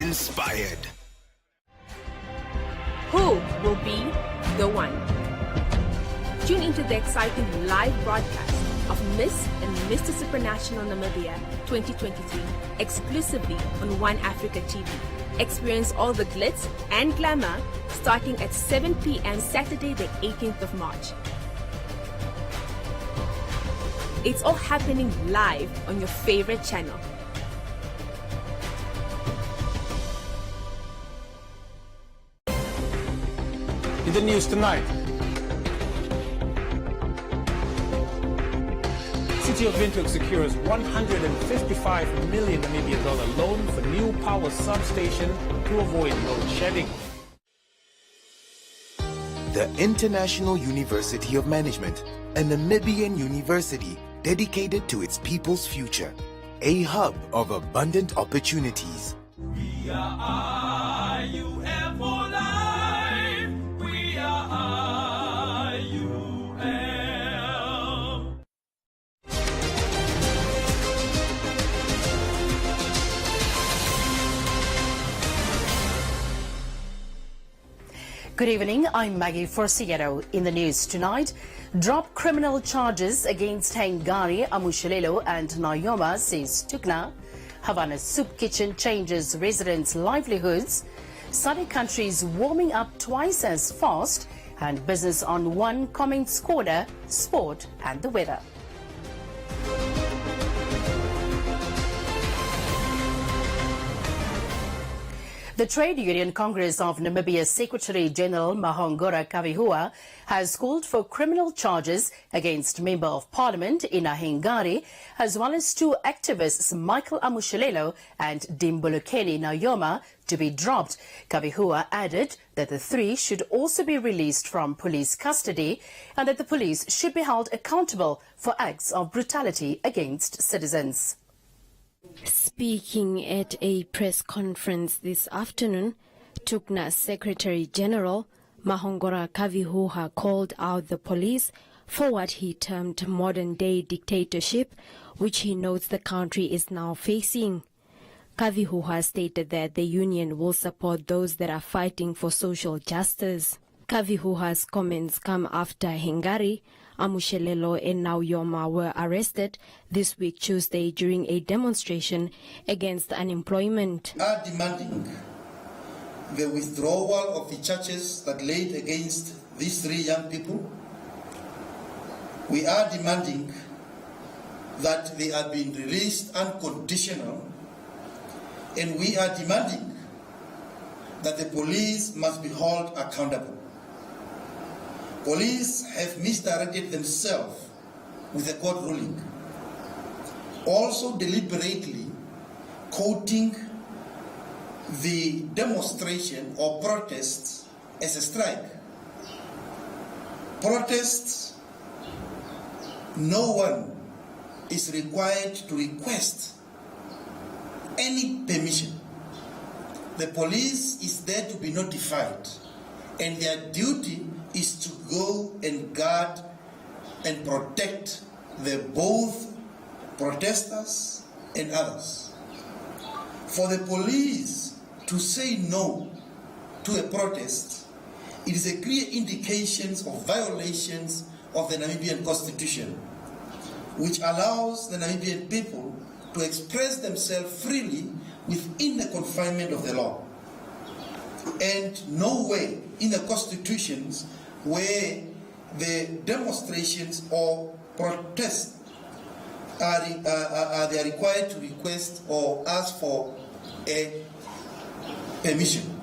inspired. Who will be the one? Tune into the exciting live broadcast of Miss and Mr. Supranational Namibia 2023 exclusively on One Africa TV. Experience all the glitz and glamour starting at 7 p.m. Saturday the 18th of March. It's all happening live on your favorite channel. In the news tonight, City of Windhoek secures 155 million Namibian dollar loan for new power substation to avoid load shedding. The International University of Management, a Namibian university dedicated to its people's future, a hub of abundant opportunities. We are IUM for life. We are IUM. Good evening, I'm Maggie Forciero. In the news tonight, drop criminal charges against Hengari, Amushalelo and Nayoma, says Tukna. Havana soup kitchen changes residents' livelihoods. Sunny countries warming up twice as fast. And business on one comments corner, sport and the weather. The Trade Union Congress of Namibia's Secretary General Mahongora Kavihua has called for criminal charges against Member of Parliament Ina Hengari, as well as two activists Michael Amushalelo and Dimbulukeni Nayoma, to be dropped. Kavihua added that the three should also be released from police custody and that the police should be held accountable for acts of brutality against citizens. Speaking at a press conference this afternoon, Tukna's Secretary General Mahongora Kavihua called out the police for what he termed modern-day dictatorship, which he notes the country is now facing. Kavihua stated that the union will support those that are fighting for social justice. Kavihua's comments come after Hengari, Amushalelo and Nayoma were arrested this week Tuesday during a demonstration against unemployment. We are demanding the withdrawal of the charges that laid against these three young people. We are demanding that they are being released unconditional, and we are demanding that the police must be held accountable. Police have misdirected themselves with a court ruling, also deliberately quoting the demonstration or protests as a strike. Protests, no one is required to request any permission. The police is there to be notified, and their duty is to go and guard and protect the both protesters and others. For the police to say no to a protest, it is a clear indication of violations of the Namibian Constitution, which allows the Namibian people to express themselves freely within the confinement of the law. And no way in the constitutions where the demonstrations or protests are they required to request or ask for a permission,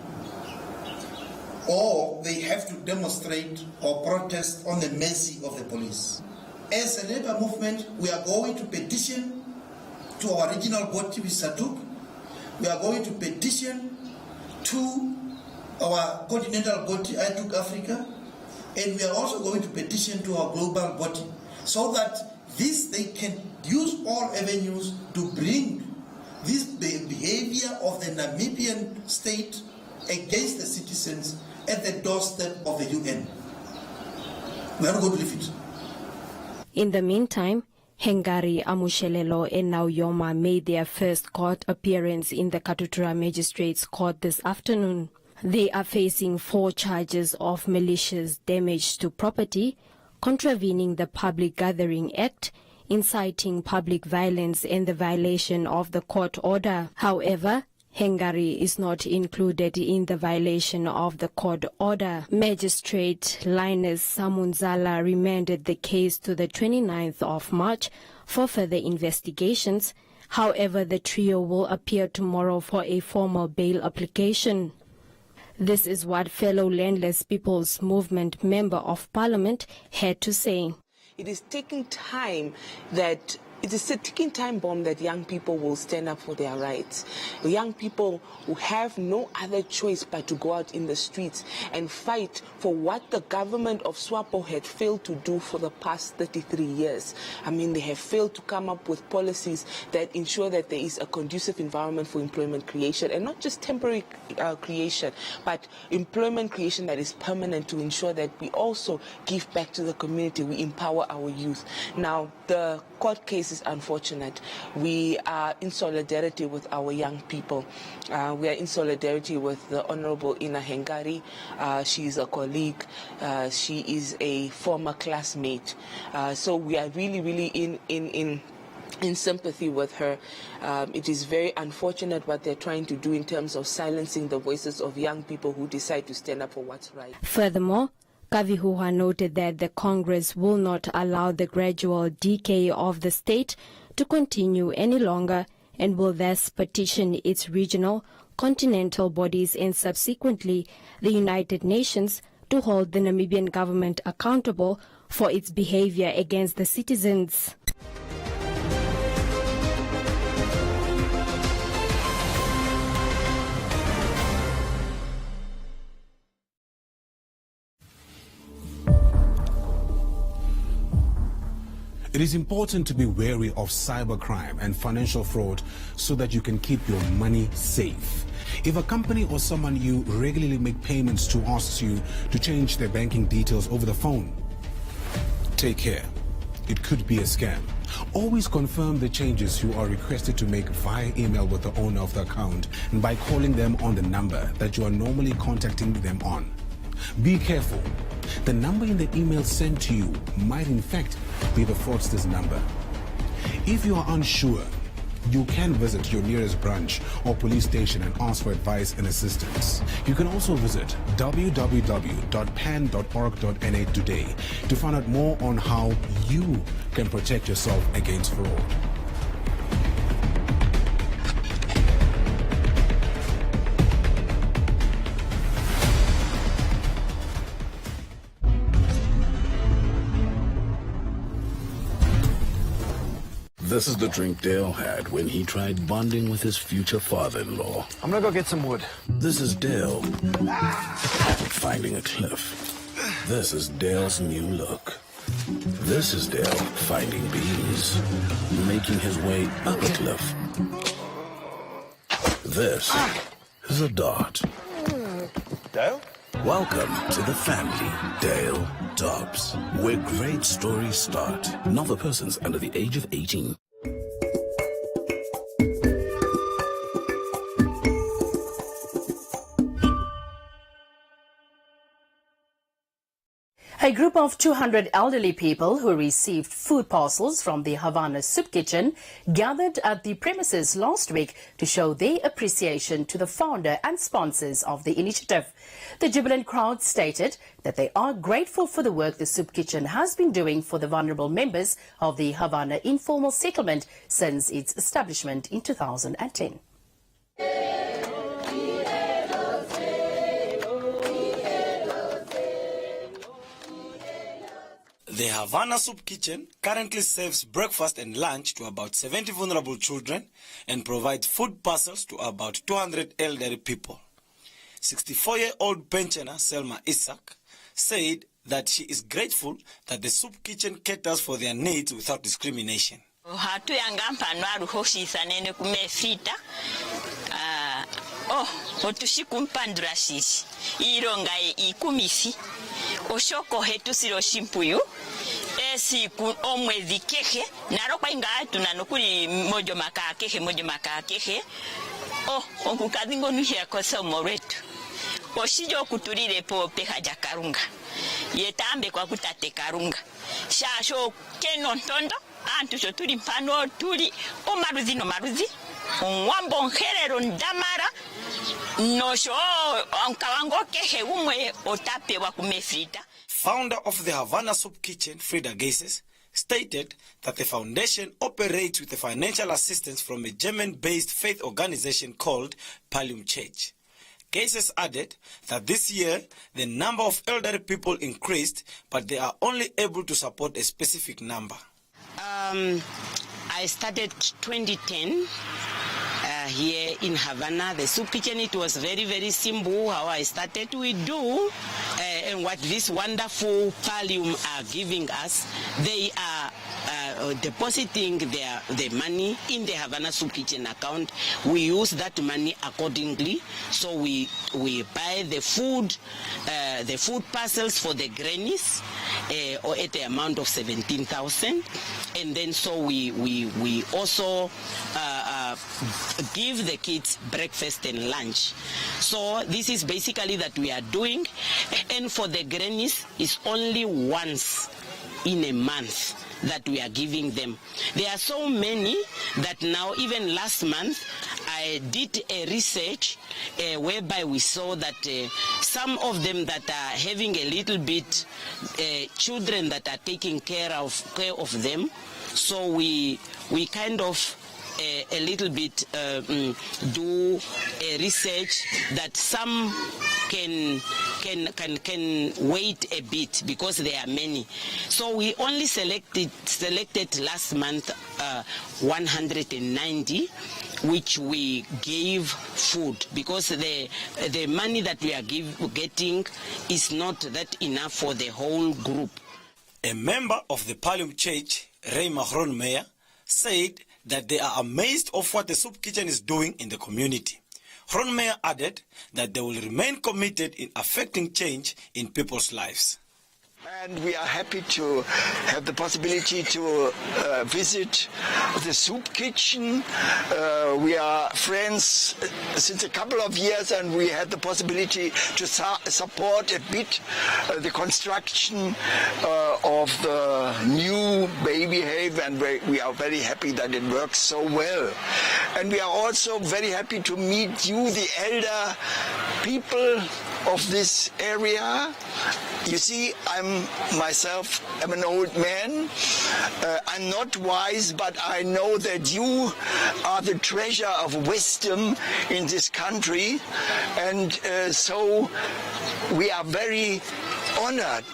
or they have to demonstrate or protest on the mercy of the police. As a labor movement, we are going to petition to our regional body with SADC. We are going to petition to our continental body, ITUC Africa, and we are also going to petition to our global body, so that they can use all avenues to bring this behavior of the Namibian state against the citizens at the doorstep of the UN. We are not going to leave it. In the meantime, Hengari, Amushelelo and Nauyoma made their first court appearance in the Katutura Magistrates Court this afternoon. They are facing 4 charges of malicious damage to property, contravening the Public Gathering Act, inciting public violence and the violation of the court order. However, Hengari is not included in the violation of the court order. Magistrate Linus Samunzala remanded the case to the 29th of March for further investigations. However, the trio will appear tomorrow for a formal bail application. This is what fellow Landless People's Movement Member of Parliament had to say. It is taking time that it is a ticking time bomb that young people will stand up for their rights. Young people who have no other choice but to go out in the streets and fight for what the government of SWAPO had failed to do for the past 33 years. I mean, they have failed to come up with policies that ensure that there is a conducive environment for employment creation, and not just temporary creation, but employment creation that is permanent, to ensure that we also give back to the community, we empower our youth. Now, the court case is unfortunate. We are in solidarity with our young people. We are in solidarity with the Honorable Ina Hengari. She is a colleague. She is a former classmate. So we are really in sympathy with her. It is very unfortunate what they're trying to do in terms of silencing the voices of young people who decide to stand up for what's right. Furthermore, Kavihuha noted that the Congress will not allow the gradual decay of the state to continue any longer and will thus petition its regional, continental bodies and subsequently the United Nations to hold the Namibian government accountable for its behavior against the citizens. It is important to be wary of cybercrime and financial fraud so that you can keep your money safe. If a company or someone you regularly make payments to asks you to change their banking details over the phone, take care. It could be a scam. Always confirm the changes you are requested to make via email with the owner of the account and by calling them on the number that you are normally contacting them on. Be careful. The number in the email sent to you might in fact be the fraudster's number. If you are unsure, you can visit your nearest branch or police station and ask for advice and assistance. You can also visit www.pan.org.na today to find out more on how you can protect yourself against fraud. This is the drink Dale had when he tried bonding with his future father-in-law. I'm gonna go get some wood. This is Dale finding a cliff. This is Dale's new look. This is Dale finding bees, making his way up a cliff. This is a dart. Dale? Welcome to the family, Dale Dobbs, where great stories start. Not for persons under the age of 18. A group of 200 elderly people who received food parcels from the Havana Soup Kitchen gathered at the premises last week to show their appreciation to the founder and sponsors of the initiative. The jubilant crowd stated that they are grateful for the work the Soup Kitchen has been doing for the vulnerable members of the Havana informal settlement since its establishment in 2010. The Havana Soup Kitchen currently serves breakfast and lunch to about 70 vulnerable children and provides food parcels to about 200 elderly people. 64-year-old pensioner Selma Isaac said that she is grateful that the Soup Kitchen caters for their needs without discrimination. Otushikumpandura shishi ironga ikumisi oshoko hetu siro shimpuyu siku omwezi kehe naro kwa inga tunanukuri mojo maka kehe okukazingo nuhia kosa moretu oshijo kuturire po peha jakarunga yetambe kwa kutate karunga shasho keno ntondo antu sho turi mpano turi maruzi onwambo nherero ndamara nosho onkawango kehe umwe otape wa kumefrita. Founder of the Havana Soup Kitchen, Frida Geises, stated that the foundation operates with the financial assistance from a German-based faith organization called Pallium Church. Geises added that this year the number of elderly people increased, but they are only able to support a specific number. I started 2010 here in Havana. The soup kitchen, it was very, very simple how I started. We do and what this wonderful Pallium are giving us, they are depositing their money in the Havana Soup Kitchen account. We use that money accordingly. So we buy the food parcels for the grannies or at the amount of 17,000, and then so we also give the kids breakfast and lunch. So this is basically that we are doing, and for the grannies it's only once in a month that we are giving them. There are so many that now, even last month, I did a research whereby we saw that some of them that are having a little bit children that are taking care of them. So we kind of a little bit do a research that some can wait a bit because there are many. So we only selected last month 190, which we gave food, because the money that we are getting is not that enough for the whole group. A member of the Pallium Church, Ray Mahron Meyer, said that they are amazed of what the soup kitchen is doing in the community. Ronmeyer added that they will remain committed in affecting change in people's lives. And we are happy to have the possibility to visit the soup kitchen. We are friends since a couple of years, and we had the possibility to support a bit the construction of the new baby cave, and we are very happy that it works so well. And we are also very happy to meet you, the elder people of this area. You see, I'm an old man. I'm not wise, but I know that you are the treasure of wisdom in this country. And so we are very honored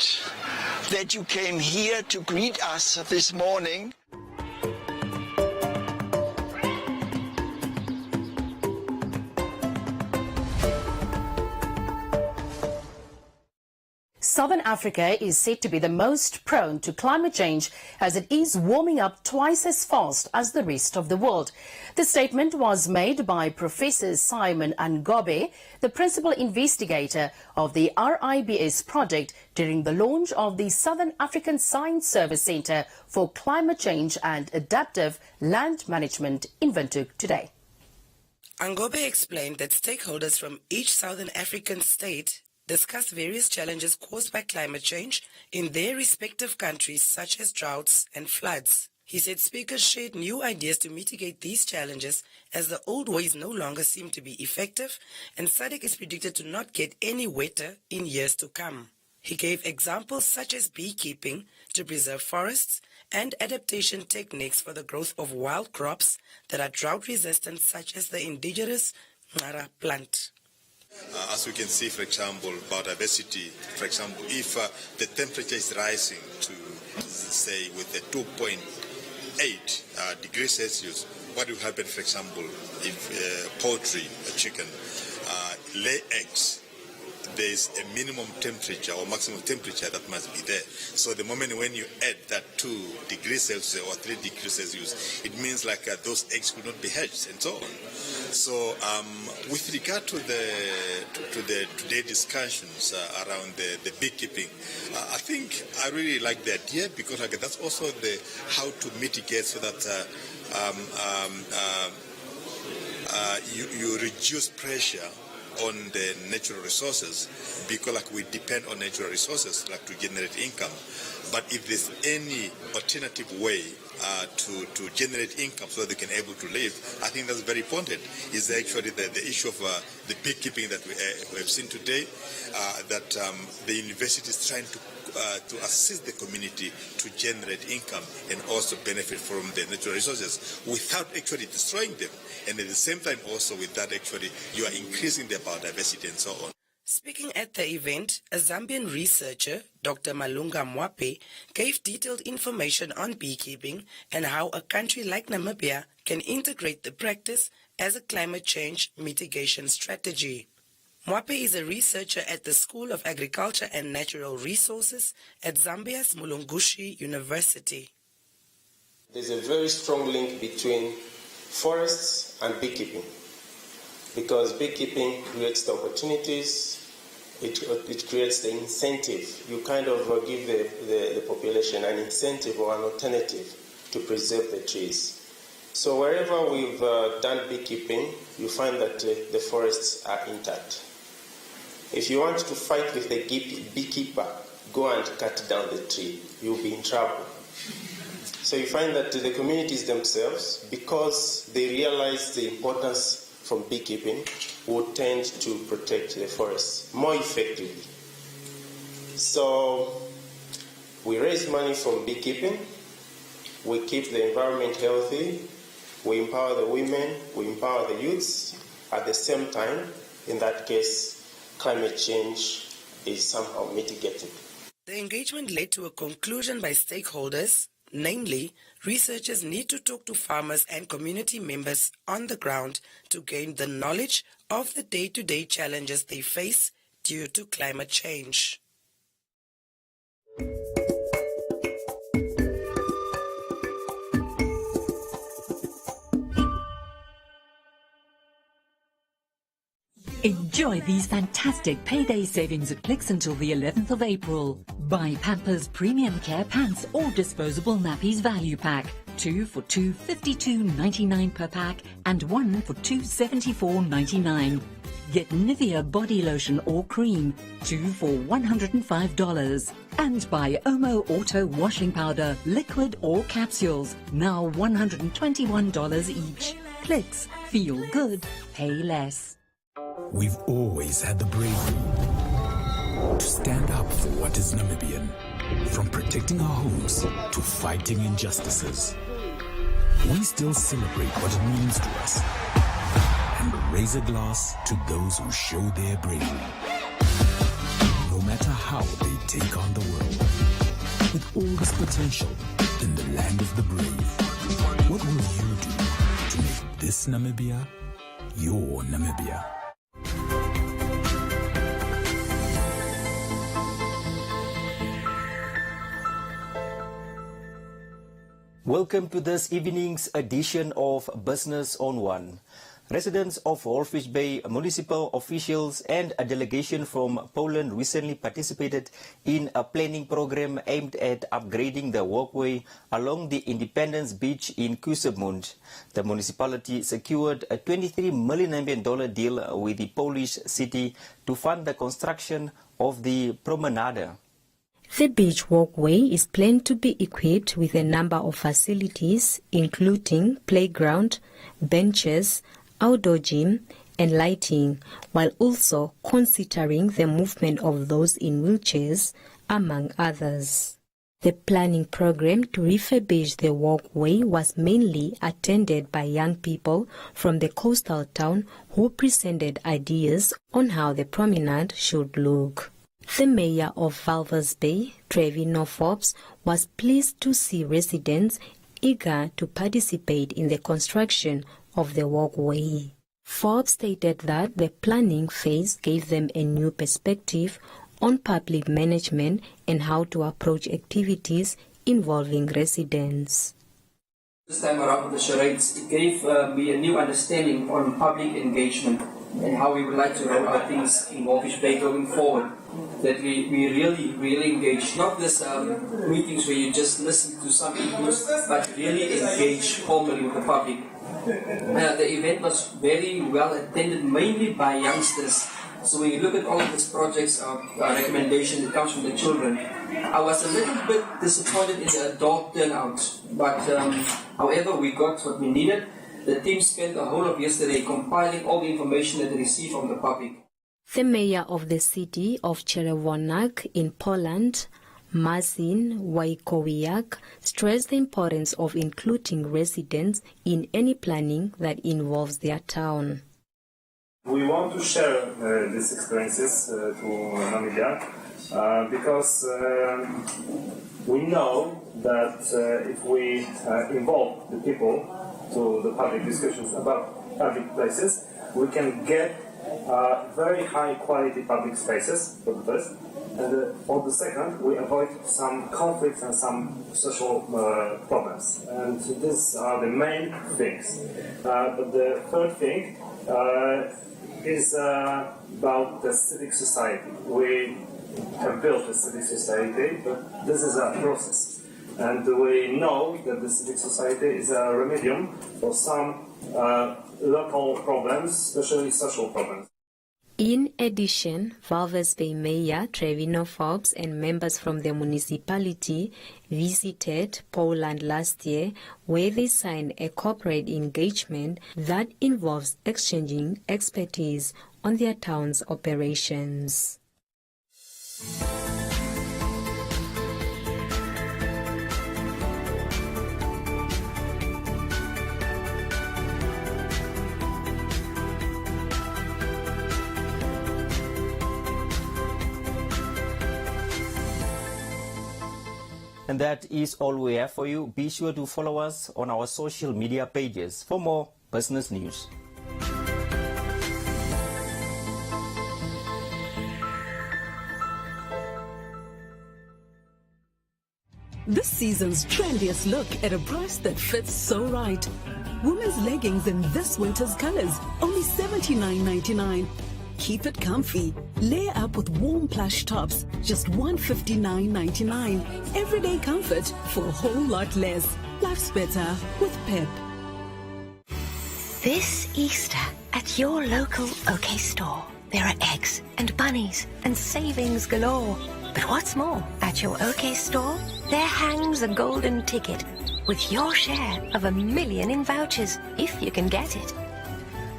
that you came here to greet us this morning. Southern Africa is said to be the most prone to climate change as it is warming up twice as fast as the rest of the world. The statement was made by Professor Simon Angobe, the principal investigator of the RIBS project, during the launch of the Southern African Science Service Centre for Climate Change and Adaptive Land Management in Windhoek today. Angobe explained that stakeholders from each Southern African state discussed various challenges caused by climate change in their respective countries, such as droughts and floods. He said speakers shared new ideas to mitigate these challenges, as the old ways no longer seem to be effective, and SADC is predicted to not get any wetter in years to come. He gave examples such as beekeeping to preserve forests and adaptation techniques for the growth of wild crops that are drought-resistant, such as the indigenous Ngara plant. As we can see, for example, biodiversity, for example, if the temperature is rising to, say, with a 2.8 degrees Celsius, what will happen, for example, if poultry, a chicken, lay eggs? there's a minimum temperature or maximum temperature that must be there. So the moment when you add that 2 degrees Celsius or 3 degrees Celsius, it means like those eggs could not be hatched and so on. So with regard to the today discussions around the beekeeping, I think I really like the idea, because like, that's also the how to mitigate so that you reduce pressure on the natural resources, because like we depend on natural resources like to generate income. But if there's any alternative way to generate income so that they can able to live, I think that's very important. Is actually the issue of the beekeeping that we have seen today, that the university is trying to assist the community to generate income and also benefit from the natural resources without actually destroying them. And at the same time also with that actually you are increasing the biodiversity and so on. Speaking at the event, a Zambian researcher, Dr. Malunga Mwape, gave detailed information on beekeeping and how a country like Namibia can integrate the practice as a climate change mitigation strategy. Mwape is a researcher at the School of Agriculture and Natural Resources at Zambia's Mulungushi University. There's a very strong link between forests and beekeeping, because beekeeping creates the opportunities, it creates the incentive. You kind of give the population an incentive or an alternative to preserve the trees. So wherever we've done beekeeping, you find that the forests are intact. If you want to fight with the beekeeper, go and cut down the tree. You'll be in trouble. So you find that the communities themselves, because they realize the importance from beekeeping, would tend to protect the forests more effectively. So we raise money from beekeeping, we keep the environment healthy, we empower the women, we empower the youths. At the same time, in that case, climate change is somehow mitigated. The engagement led to a conclusion by stakeholders, namely, researchers need to talk to farmers and community members on the ground to gain the knowledge of the day-to-day challenges they face due to climate change. Enjoy these fantastic payday savings at Clicks until the 11th of April. Buy Pampers Premium Care Pants or Disposable Nappies Value Pack. 2 for $252.99 per pack and 1 for $274.99. Get Nivea Body Lotion or Cream. 2 for $105. And buy Omo Auto Washing Powder, liquid or capsules. Now $121 each. Clicks. Feel good. Pay less. We've always had the bravery to stand up for what is Namibian, from protecting our homes to fighting injustices. We still celebrate what it means to us and raise a glass to those who show their bravery. No matter how they take on the world, with all this potential in the land of the brave, what will you do to make this Namibia your Namibia? Welcome to this evening's edition of Business on One. Residents of Walfish Bay, municipal officials and a delegation from Poland recently participated in a planning program aimed at upgrading the walkway along the Independence Beach in Kusemund. The municipality secured a $23 million deal with the Polish city to fund the construction of the promenade. The beach walkway is planned to be equipped with a number of facilities, including playground, benches, outdoor gym, and lighting, while also considering the movement of those in wheelchairs, among others. The planning program to refurbish the walkway was mainly attended by young people from the coastal town who presented ideas on how the promenade should look. The mayor of Walvis Bay, Trevino Forbes, was pleased to see residents eager to participate in the construction of the walkway. Forbes stated that the planning phase gave them a new perspective on public management and how to approach activities involving residents. This time around with the charades, it gave me a new understanding on public engagement and how we would like to roll out things in Walvish Bay going forward. That we really engage, not this meetings where you just listen to some inputs, but really engage formally with the public. The event was very well attended, mainly by youngsters. So when you look at all of these projects, recommendation that comes from the children, I was a little bit disappointed in the adult turnout. But however, we got what we needed. The team spent the whole of yesterday compiling all the information that they received from the public. The mayor of the city of Cherewonak in Poland, Marcin Wajkowiak, stressed the importance of including residents in any planning that involves their town. We want to share these experiences to Namibia because we know that if we involve the people to the public discussions about public places, we can get very high quality public spaces for the first, and for the second we avoid some conflicts and some social problems, and these are the main things. But the third thing is about the civic society. We have built a civic society, but this is a process, and we know that the civic society is a remedium for some local problems, especially social problems. In addition, Walvis Bay Mayor Trevino Forbes and members from the municipality visited Poland last year, where they signed a corporate engagement that involves exchanging expertise on their town's operations. And that is all we have for you. Be sure to follow us on our social media pages for more business news. This season's trendiest look at a price that fits so right. Women's leggings in this winter's colors, only $79.99. Keep it comfy. Layer up with warm plush tops, just $159.99. Everyday comfort for a whole lot less. Life's better with Pep. This Easter at your local OK store, there are eggs and bunnies and savings galore. But what's more, at your OK store, there hangs a golden ticket with your share of $1 million in vouchers, if you can get it.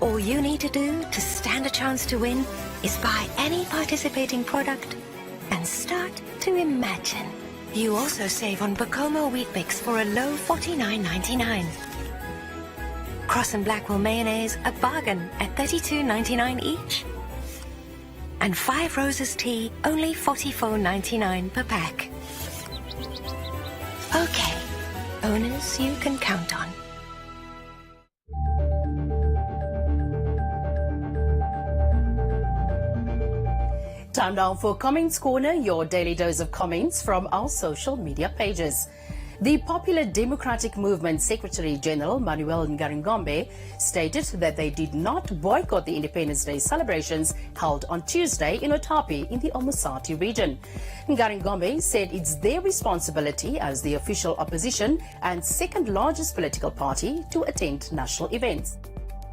All you need to do to stand a chance to win is buy any participating product and start to imagine. You also save on Bacomo Wheat Bix for a low $49.99. Cross and Blackwell mayonnaise, a bargain at $32.99 each. And 5 Roses tea, only $44.99 per pack. Okay, owners you can count on. Time now for Comments Corner, your daily dose of comments from our social media pages. The Popular Democratic Movement Secretary General Manuel Ngaringombe stated that they did not boycott the Independence Day celebrations held on Tuesday in Otapi in the Omusati region. Ngaringombe said it's their responsibility as the official opposition and second largest political party to attend national events.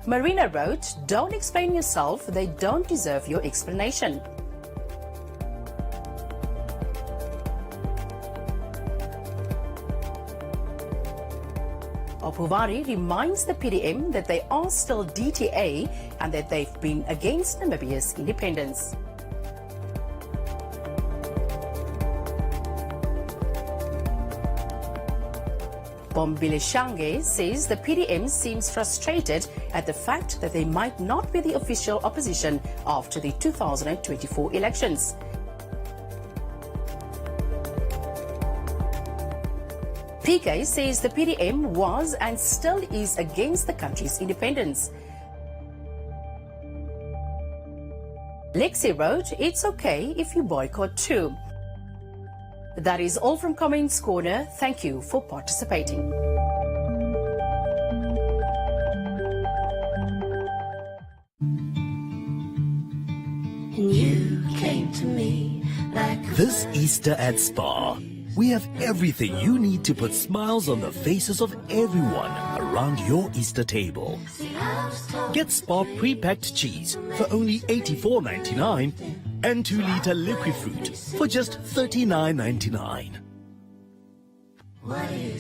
Marina wrote, "Don't explain yourself, they don't deserve your explanation." Opuvari reminds the PDM that they are still DTA and that they've been against Namibia's independence. Bombileshange says the PDM seems frustrated at the fact that they might not be the official opposition after the 2024 elections. PK says the PDM was and still is against the country's independence. Lexi wrote, "It's okay if you boycott too." That is all from Comments Corner. Thank you for participating. And you came to me like This Easter at Spa, we have everything you need to put smiles on the faces of everyone around your Easter table. Get Spa pre-packed cheese for only $84.99 and 2-liter liquid fruit for just $39.99.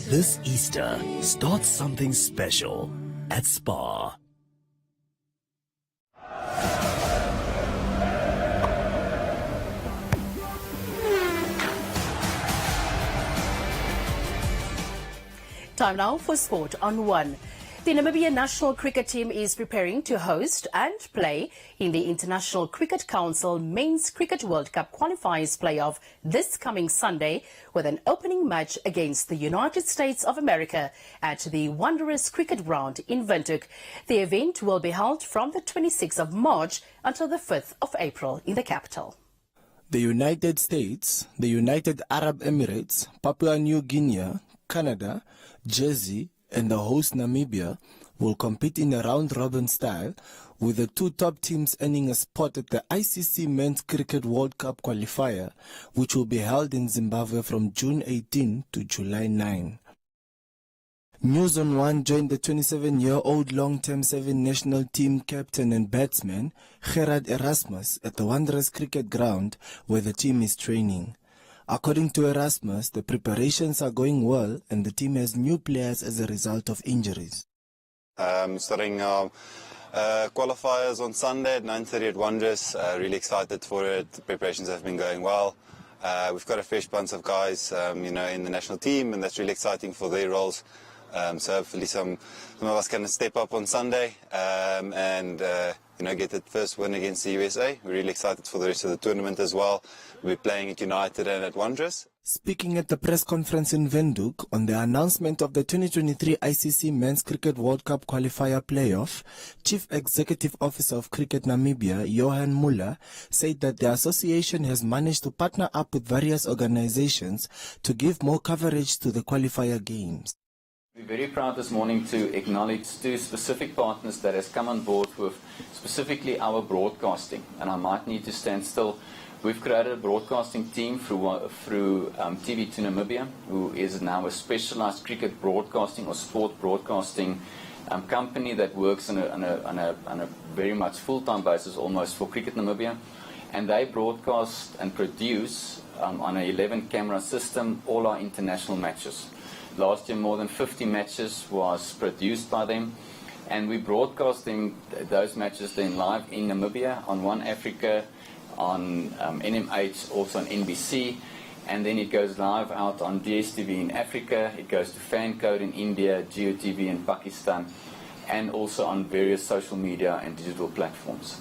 This Easter, start something special at Spa. Time now for Sport on One. The Namibian national cricket team is preparing to host and play in the International Cricket Council Men's Cricket World Cup qualifiers playoff this coming Sunday with an opening match against the United States of America at the Wanderers Cricket Ground in Windhoek. The event will be held from the 26th of March until the 5th of April in the capital. The United States, the United Arab Emirates, Papua New Guinea, Canada, Jersey and the host Namibia will compete in a round-robin style, with the two top teams earning a spot at the ICC Men's Cricket World Cup qualifier, which will be held in Zimbabwe from June 18 to July 9. News on One joined the 27-year-old long-term Seven national team captain and batsman Gerard Erasmus at the Wanderers Cricket Ground, where the team is training. According to Erasmus, the preparations are going well and the team has new players as a result of injuries. Starting our qualifiers on Sunday at 9:30 at Wanderers. Really excited for it. The preparations have been going well. We've got a fresh bunch of guys, in the national team, and that's really exciting for their roles. So hopefully some of us can step up on Sunday and get that first win against the USA. We're really excited for the rest of the tournament as well. We're playing at United and at Wanderers. Speaking at the press conference in Windhoek on the announcement of the 2023 ICC Men's Cricket World Cup qualifier playoff, Chief Executive Officer of Cricket Namibia, Johan Muller, said that the association has managed to partner up with various organizations to give more coverage to the qualifier games. We're very proud this morning to acknowledge two specific partners that has come on board with specifically our broadcasting, and I might need to stand still. We've created a broadcasting team through TV2 Namibia, who is now a specialized cricket broadcasting or sport broadcasting company that works on a very much full-time basis almost for Cricket Namibia, and they broadcast and produce on an 11-camera system all our international matches. Last year, more than 50 matches was produced by them, and we're broadcasting those matches then live in Namibia on One Africa, on NMH, also on NBC, and then it goes live out on DSTV in Africa, it goes to Fancode in India, GeoTV in Pakistan, and also on various social media and digital platforms.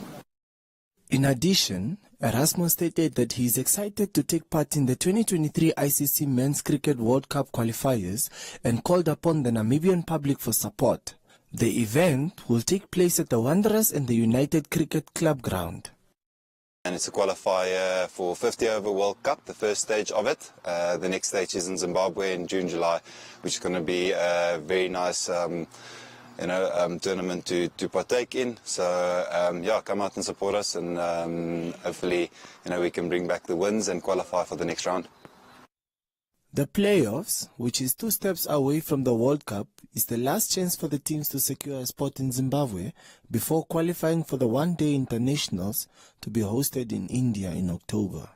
In addition, Erasmus stated that he is excited to take part in the 2023 ICC Men's Cricket World Cup qualifiers and called upon the Namibian public for support. The event will take place at the Wanderers and the United Cricket Club Ground. And it's a qualifier for 50 over World Cup, the first stage of it. The next stage is in Zimbabwe in June, July, which is going to be a very nice tournament to partake in. So come out and support us, and hopefully we can bring back the wins and qualify for the next round. The playoffs, which is 2 steps away from the World Cup, is the last chance for the teams to secure a spot in Zimbabwe before qualifying for the one-day internationals to be hosted in India in October.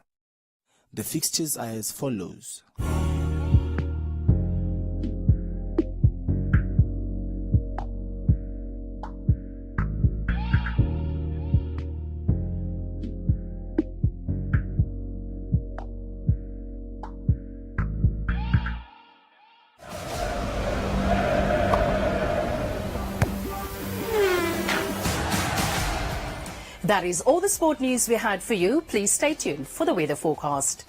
The fixtures are as follows. That is all the sport news we had for you. Please stay tuned for the weather forecast.